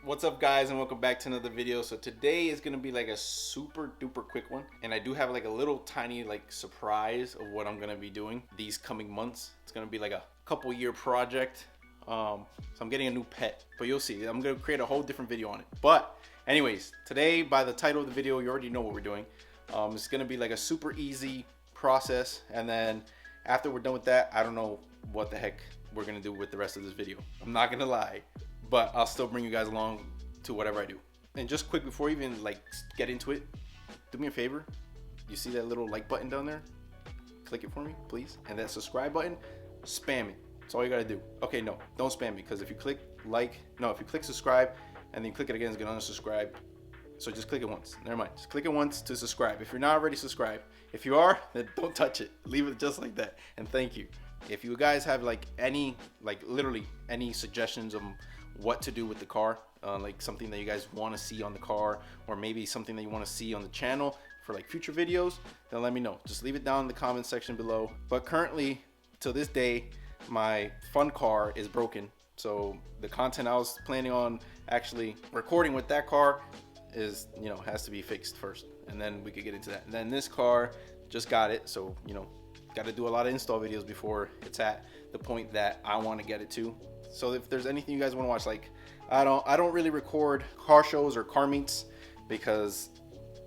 What's up, guys, and welcome back to another video. So today is gonna be like a super duper quick one, and I do have like a little tiny like surprise of what I'm gonna be doing these coming months. It's gonna be like a couple year project. So I'm getting a new pet, but you'll see. I'm gonna create a whole different video on it. But anyways, today, by the title of the video, you already know what we're doing. It's gonna be like a super easy process, and then after we're done with that, I don't know what the heck we're gonna do with the rest of this video. I'm not gonna lie, but I'll still bring you guys along to whatever I do. And just quick, before you even like get into it, do me a favor. You see that little like button down there? Click it for me, please. And that subscribe button, spam it. That's all you gotta do. Okay, no, don't spam it, because if you click if you click subscribe and then you click it again, it's gonna unsubscribe. So just click it once. Never mind. Just click it once to subscribe. If you're not already subscribed, if you are, then don't touch it. Leave it just like that. And thank you. If you guys have like any, like literally any suggestions of what to do with the car, like something that you guys want to see on the car, or maybe something that you want to see on the channel for like future videos, then let me know. Just leave it down in the comment section below. But currently, till this day, my fun car is broken. So the content I was planning on actually recording with that car is, has to be fixed first, and then we could get into that. And then this car, just got it, so got to do a lot of install videos before it's at the point that I want to get it to. So if there's anything you guys want to watch, like I don't really record car shows or car meets, because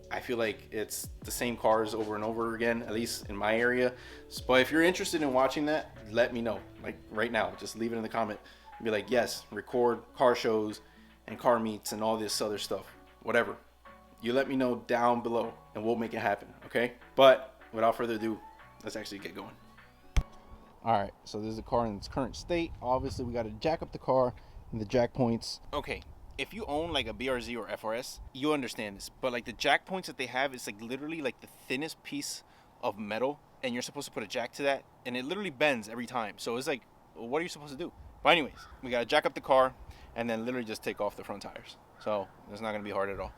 I feel like it's the same cars over and over again, at least in my area. But if you're interested in watching that, let me know, like right now. Just leave it in the comment. Be like, yes, record car shows and car meets and all this other stuff, whatever. You let me know down below and we'll make it happen, okay? But without further ado, let's actually get going. All right, so this is the car in its current state. Obviously, we got to jack up the car and the jack points. Okay, if you own like a BRZ or FRS, you understand this. But like the jack points that they have, it's like literally like the thinnest piece of metal, and you're supposed to put a jack to that, and it literally bends every time. So it's like, what are you supposed to do? But anyways, we got to jack up the car and then literally just take off the front tires. So it's not going to be hard at all.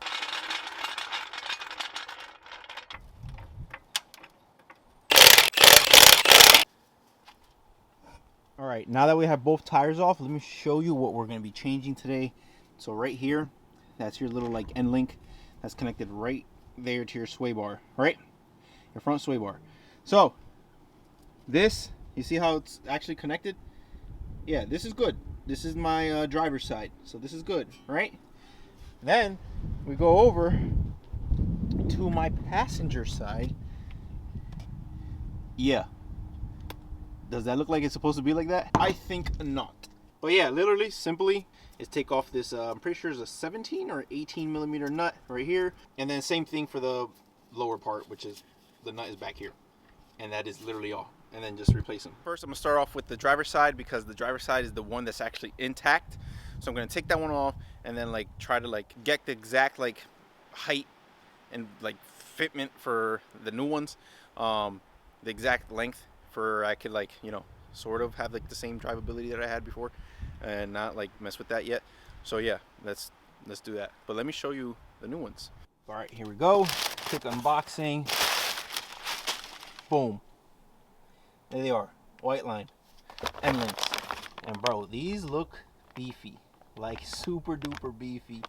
All right, now that we have both tires off, let me show you what we're going to be changing today. So right here, that's your little like end link that's connected right there to your sway bar, right? Your front sway bar. So this, you see how it's actually connected? Yeah, this is good. This is my driver's side, so this is good, right? Then we go over to my passenger side. Yeah. Does that look like it's supposed to be like that? I think not. But yeah, literally, simply, is take off this, I'm pretty sure it's a 17 or 18 millimeter nut right here. And then same thing for the lower part, which is, the nut is back here. And that is literally all. And then just replace them. First, I'm gonna start off with the driver's side, because the driver's side is the one that's actually intact. So I'm gonna take that one off and then like try to like get the exact like height and like fitment for the new ones. The exact length for I could like, sort of have like the same drivability that I had before and not like mess with that yet. So yeah, let's do that. But let me show you the new ones. All right, here we go. Quick unboxing. Boom. There they are. Whiteline end links. And bro, these look beefy. Like super duper beefy.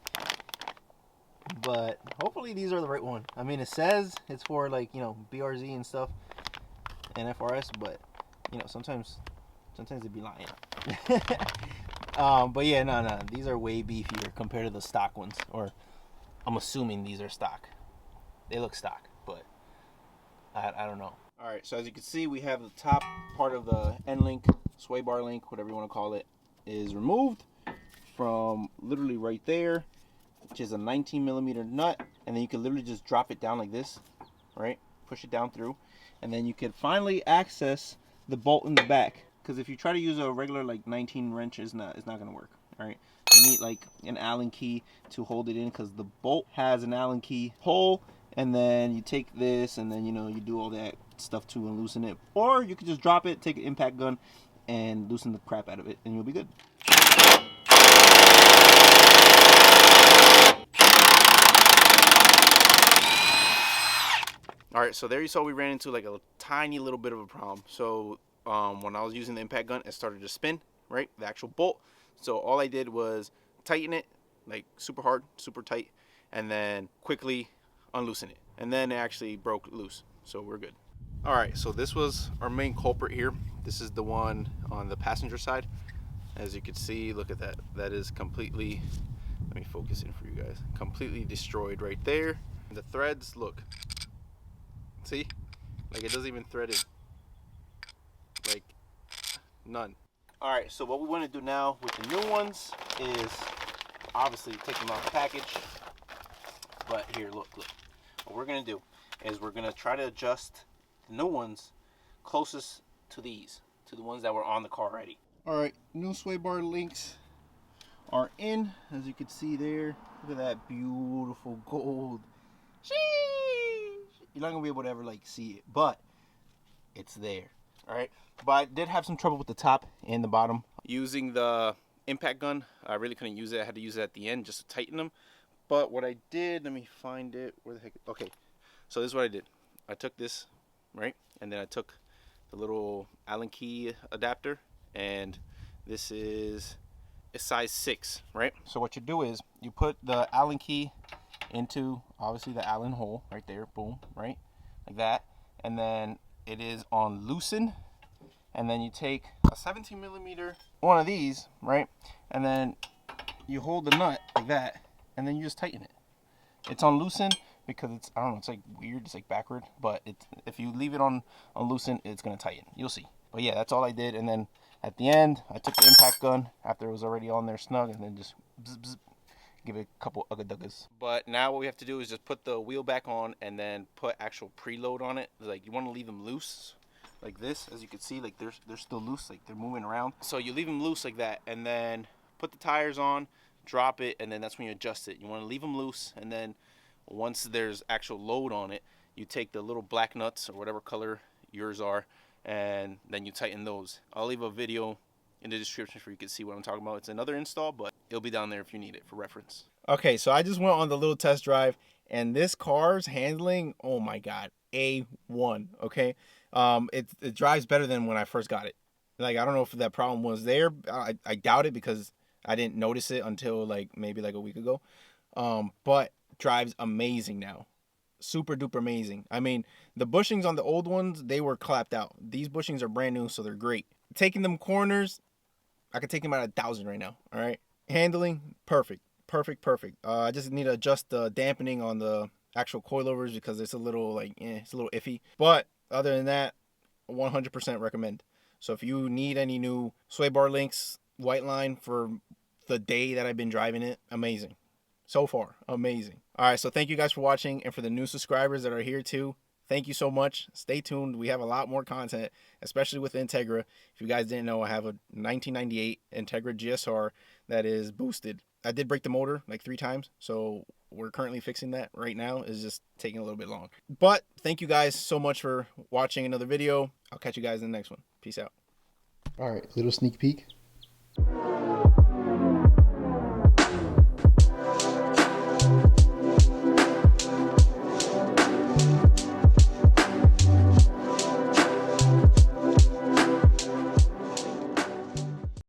But hopefully these are the right one. I mean, it says it's for like, BRZ and stuff and FRS, but sometimes they be lying. But yeah, no, these are way beefier compared to the stock ones, or I'm assuming these are stock. They look stock, but I don't know. All right, so as you can see, we have the top part of the end link, sway bar link, whatever you want to call it, is removed from literally right there, which is a 19 millimeter nut, and then you can literally just drop it down like this, right? Push it down through, and then you can finally access the bolt in the back. Because if you try to use a regular like 19 wrench, it's not gonna work. All right, you need like an Allen key to hold it in, because the bolt has an Allen key hole, and then you take this and then you do all that stuff to loosen it, or you could just drop it, take an impact gun and loosen the crap out of it, and you'll be good. All right, so there you saw we ran into like a tiny little bit of a problem. So when I was using the impact gun, it started to spin, right? The actual bolt. So all I did was tighten it, like super hard, super tight, and then quickly unloosen it. And then it actually broke loose, so we're good. All right, so this was our main culprit here. This is the one on the passenger side. As you can see, look at that. That is completely, let me focus in for you guys, completely destroyed right there. The threads, look, see? Like it doesn't even thread in. Like none. All right, so what we want to do now with the new ones is obviously take them out of the package. But here, look. What we're gonna do is we're gonna try to adjust the new ones closest to these, to the ones that were on the car already. All right, new sway bar links are in, as you can see there. Look at that beautiful gold. Sheesh. You're not gonna be able to ever like see it, but it's there. All right, but I did have some trouble with the top and the bottom. Using the impact gun, I really couldn't use it. I had to use it at the end just to tighten them. But what I did, let me find it. Where the heck? Okay, so this is what I did. I took this, right, and then I took the little Allen key adapter, and this is a size 6, right? So what you do is you put the Allen key into obviously the Allen hole right there, boom, right, like that, and then it is on loosen, and then you take a 17 millimeter one of these, right, and then you hold the nut like that, and then you just tighten it. It's on loosen because it's, I don't know, it's like weird, it's like backward, but it's, if you leave it on loosen, it's gonna tighten. You'll see. But yeah, that's all I did. And then at the end, I took the impact gun after it was already on there snug, and then just bzz, bzz, give it a couple ugga-duggas. But now what we have to do is just put the wheel back on and then put actual preload on it. Like, you want to leave them loose like this. As you can see, like they're still loose, like they're moving around. So you leave them loose like that, and then put the tires on, drop it, and then that's when you adjust it. You want to leave them loose, and then once there's actual load on it, you take the little black nuts or whatever color yours are, and then you tighten those. I'll leave a video in the description for you can see what I'm talking about. It's another install, but it'll be down there if you need it for reference. Okay, so I just went on the little test drive, and this car's handling, oh my god, A1. Okay, it drives better than when I first got it. Like, I don't know if that problem was there. I doubt it, because I didn't notice it until like maybe like a week ago. But drives amazing now. Super duper amazing. I mean, the bushings on the old ones, they were clapped out. These bushings are brand new, so they're great. Taking them corners, I could take them at 1,000 right now. All right. Handling, perfect. I just need to adjust the dampening on the actual coilovers because it's a little like, it's a little iffy. But other than that, 100% recommend. So if you need any new sway bar links, Whiteline for the day that I've been driving it, amazing. So far, amazing. All right, so thank you guys for watching, and for the new subscribers that are here too, thank you so much. Stay tuned. We have a lot more content, especially with Integra. If you guys didn't know, I have a 1998 Integra GSR that is boosted. I did break the motor like 3 times, so we're currently fixing that right now. It's just taking a little bit long. But thank you guys so much for watching another video. I'll catch you guys in the next one. Peace out. All right, little sneak peek.